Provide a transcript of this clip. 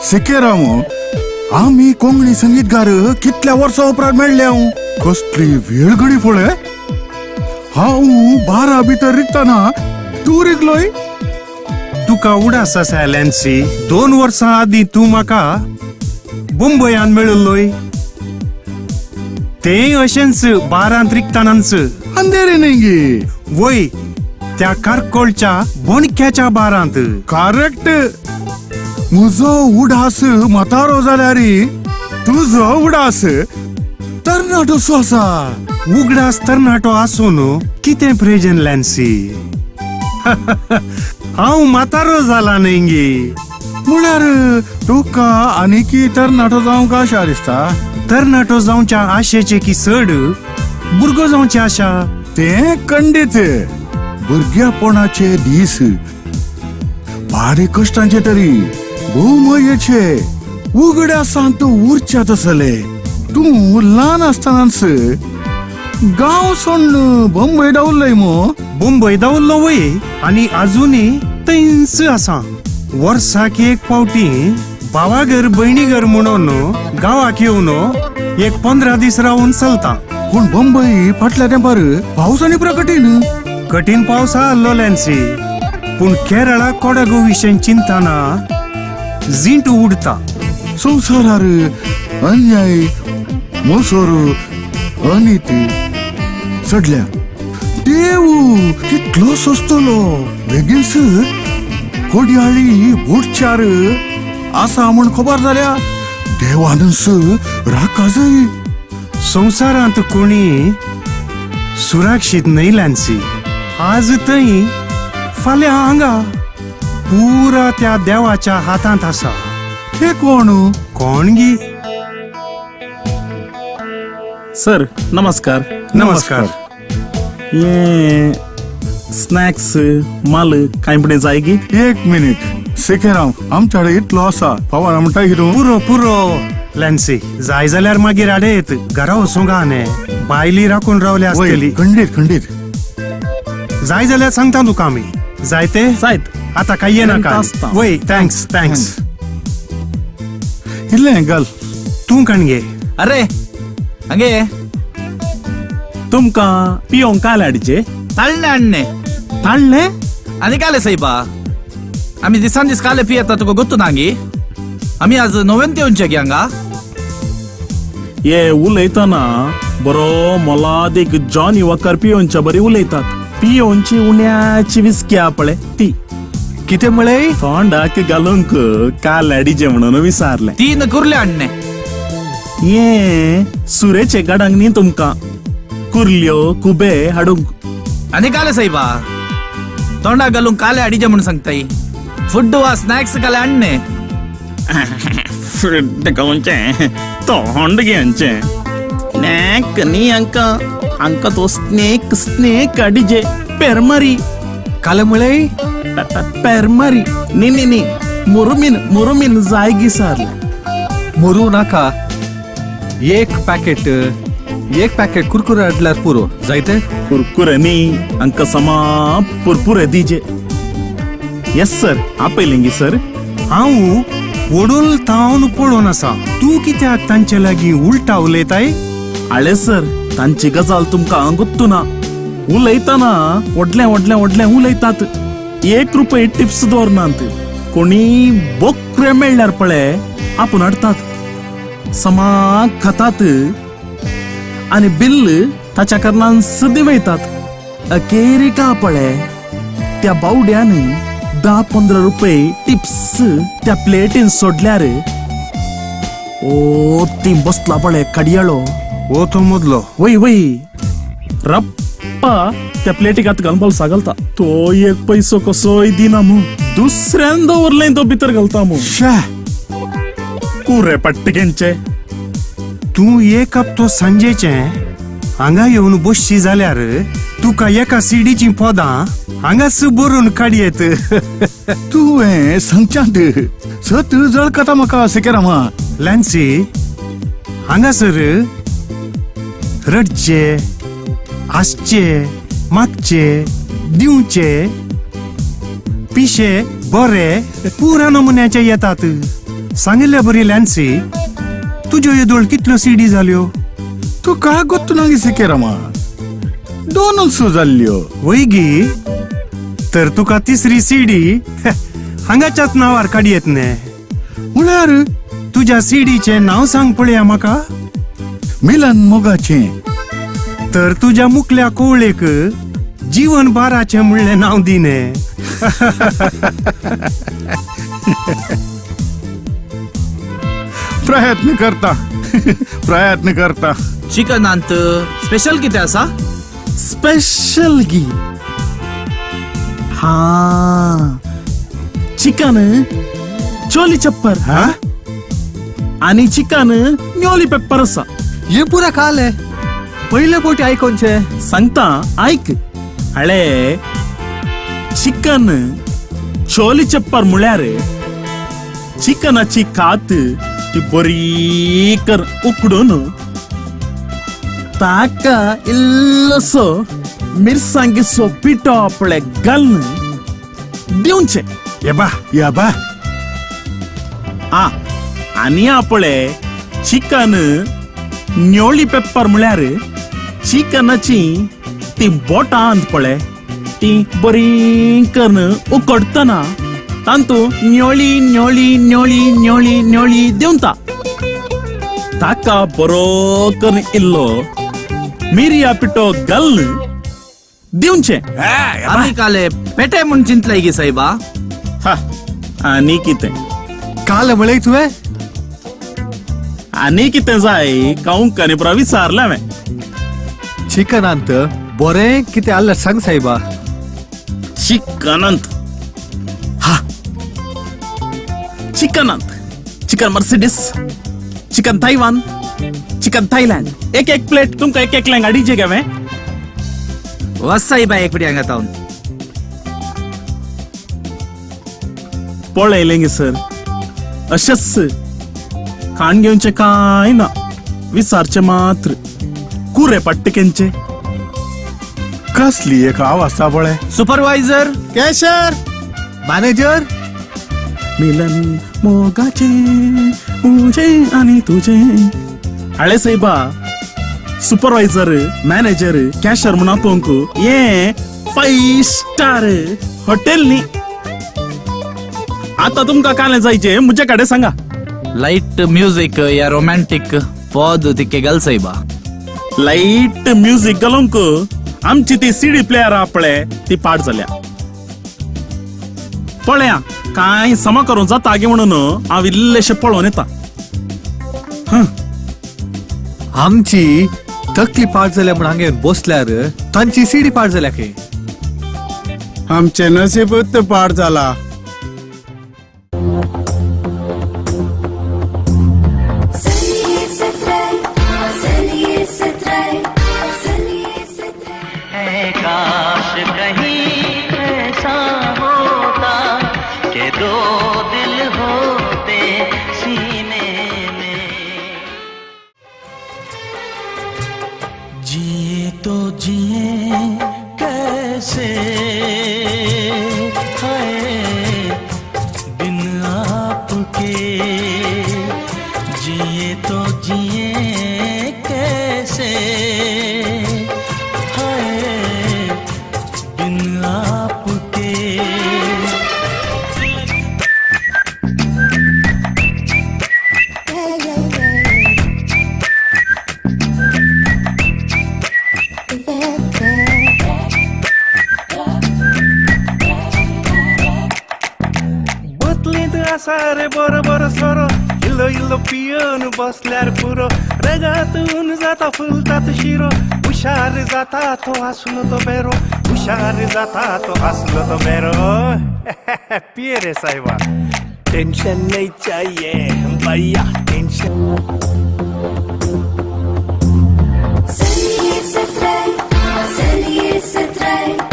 सिकेरामो आम्ही कोंकणी संगीतकार कितल्या वर्सां उपरांत मेळ्ळे कसली वेळ घडी पळय हांव 12 भितर रिगताना तूं रिगलोय तुका उडास आसा लॅन्सी 2 वर्सां आदीं तूं म्हाका मुंबयान मेळिल्लोय तेय अशेंच 12 रिगतानाच अंधेरे नाही वय त्या कारकोळच्या बोणक्याच्या 12 करेक्ट म्हजो उडास म्हातारो जाल्यार तुजो उडास तरणाटोसो आसा उगडास तरणाटो आसून कितें प्रेजन लॅन्सी हांव म्हातारो जाला न्ही म्हळ्यार तुका आनीकी तरणाटो जावंक आशा दिसता तरणाटो जावच्या आशेचे की चड भुरगो जावची आशा ते खंडीत भुरग्यापणाचे दीस बारीक कश्टांचे तरी भोवमयेचे उगड्या सांत उरच्यात आसले तूं ल्हान आसतनाच गांव सोडून मुंबय दावल्लय मुंबय दावल्लो वय आनी आजुनी थंयच आसा वर्साक एक पावटी भावाघर भयणीघर म्हणून गांवाक येवन एक 15 दीस रावून चलता पूण मुंबई फाटल्या तेंपार पावस आनी प्रकटीन कठीण पावस आसलो लॅन्सी पूण केरळा कोडागो विशय चिंतना जींट उडता संवसारार अन्याय मोसोर अनिती सडल्या देव कितलो सोंसतलो बेगीनच कोडयाळी बुटचार आसा म्हण खबर जाल्या देवानच राखा जाय संवसारांत कोणी सुरक्षीत न्हय लॅन्सी आज थंय फाल्यां हांगा पुरा त्या देवाच्या हातांत आसा हे कोण गी सर नमस्कार नमस्कार ये स्नॅक्स माल कांय फुडें जाय गी एक मिनिट सेकेराम आमच्याकडे इतलो आसा फावार म्हणटा हिरो पुरो पुरो लॅन्सी जाय जाल्यार मागीर आडेत घरा वचूंक न्ही बायली राखून रावले आसतली खंडीत जाय जाल्यार सांगता तुका आमी जायते जायत आता काय येनाका वय थँक्स इल्लें घाल तूं कणगे अरे हंगे तुमका पियोंक काल हाडचे ताळणे आणणे ताळणे आनी काले साईबा आमी दिसान दीस काले पियेता तुका गोत्तू नांगी आमी आज नव्यान येवचे गे हांगा ये उलयतना बरो मोलादीक जॉनी वॉकर पियोनच्या बरी उलयतात पियोनची उण्याची विस्क्या पळय ती कितें म्हळे तोंडाक घालूंक काल हाडीचे म्हणून विचारले 3 कुर्ले आणणे ये सुरेचे गाडांक न्ही तुमका कुर्ल्यो कुबे हाडूंक आनी काले साईबा तोंडाक घालूंक काले हाडीचे म्हणून सांगताय फूड वा स्नॅक्स काले आणणे फुड गावचे तोंड घेवचे नॅक न्ही अंका तो स्नेक हाडीचे पेरमारी काले म्हळे पेरमारी नी मुरुमीन जाय गी सारले मुरू नाका एक पॅकेट कुरकुरे हाडल्यार पुरो जायते कुरकुरे न्ही अंका समा पुरपुरे दिजे येस सर आपयलें गी सर हांव वडोल तावन पळोवन आसा तूं कित्याक तांचे लागीं उलटा उलयताय आळे सर तांची गजाल तुमकां गुत्तू ना उलयतना व्हडलें उलयतात 1 रुपये टिप्स दवरनात कोणी बोकरे मेळ्ळ्यार पळय आपूण हाडतात समाक खातात आनी बिल्ल ताच्या कारणान सदी वयतात अखेरिका पळय त्या बावड्यान 10-15 रुपये टिप्स त्या प्लेटीन सोडल्यार ओ ती बसला पळय कडियाळो ओ तो मदलो वय रप्पा त्या प्लेटीक आत घालून बोल्सा घालता तो 1 पैसो कसोय दिना मू दुसऱ्यान दवरलें तो भितर घालता मू कुरे पट्टिकेंचे तूं एक हप्तो सांजेचे हांगा येवन बसशी जाल्यार तुका एका सीडीची पोदां हांगाच बरोवन काडयेत तूं हें सांगच्यात सत जळकता म्हाका सेकेरामा लॅन्सी हांगासर रडचे आसचे मागचे दिवचे पिशे बरे पुरा नमुन्याचे येतात सांगिल्ल्या बरी लॅन्सी तुज्यो येदोळ कितल्यो सीडी जाल्यो तुका ಗೊತ್ತು ನಂಗೆ ಸಿಕ್ಕೇರಮ್ಮ दोनच जाल्ल्यो वैगी तर तुका तिसरी सीडी हांगाच्याच नावार काडी येतने म्हळ्यार तुझ्या सीडीचे नाव सांग पळया म्हाका मिलन मोगाचें तर तुझ्या मुकल्या कोवळेक जीवन बाराचे म्हणले नाव दिने प्रयत्न करता चिकनांत स्पेशल कितें आसा स्पेशल गी हा चिकन चोली चप्पर हा आणि चिकन न्योली पेपर असा हे पुरा काल पहिले पोटी ऐकोनचे सांगता ऐक हळे चिकन चोली चप्पर म्हळ्यार चिकनाची कात ती बरी कर उकडून ताका इल्लोसो मिरसांगेचो पिठो आपले घालून दिवचे या बा आणि आपले चिकन न्योळी पेपर म्हळ्यार चिकनाची ती बोटांत पळे ती बरी करून उकडतना तांतू न्योळी न्योळी न्योळी न्योळी न्योळी दिवता ताका बरो करून इल्लो मिरया पिठो घालून दिवचे आमी काले पेटे म्हूण चिंतले गे सायबा आनी कितें काल म्हळे तुवें आनी कितें जाय काऊंक आनी पुरा विचारलें हांवें चिकनांत बरें कितें आल्लें सांग सायबा चिकनांत चिकनांत chicken Mercedes chicken Taiwan chicken Thailand एक प्लेट तुमकां एक गाडीचे घे वच सायबा एक पिडी हांगा तावन पळयलें गे सर अशेंच खाण घेवचे कांय ना विचारचे मात्र कुरे पट्टकेंचे कसली एक आवाज पळे सुपरवायझर कॅशर मॅनेजर मिलन मोगाचे मुझे आणि तुझे हळे सायबा सुपरवायझर मॅनेजर कॅशर म्हणून आपोवंक ये 5 स्टार हॉटेल नी आता तुमका काले जायचे मुझे कडे सांगा लाईट म्युझिक या रोमॅन्टिक पद तिके घाल सायबा लाईट म्युझिक घालूंक आमची ती सीडी प्लेयर आपले ती पाड जाल्या पळया काय समा करून जाता गे म्हणून हांव इल्लेशे पळोवन येता आमची तकली पाड जाल्या म्हण हांगा येवन बसल्यार तांची सीडी पाड जाल्या की आमचे नशीबच पाड जाला काश कहीं ऐसा होता कि 2 दिल होते सीने में जिए तो जिए कैसे हाय बिन आपके जिए तो जिए कैसे सारे बरोबर सोरो इल्लो इल्लो पियोन बसल्यार पुरो रेगातून जाता फुलतात शिरो हुशार जाता तो हसलो तो बेरो हुशार जाता तो हसलो तो बेरो पिये रे सायबा टेंशन नहीं चाहिए भैया टेंशन Saliye satray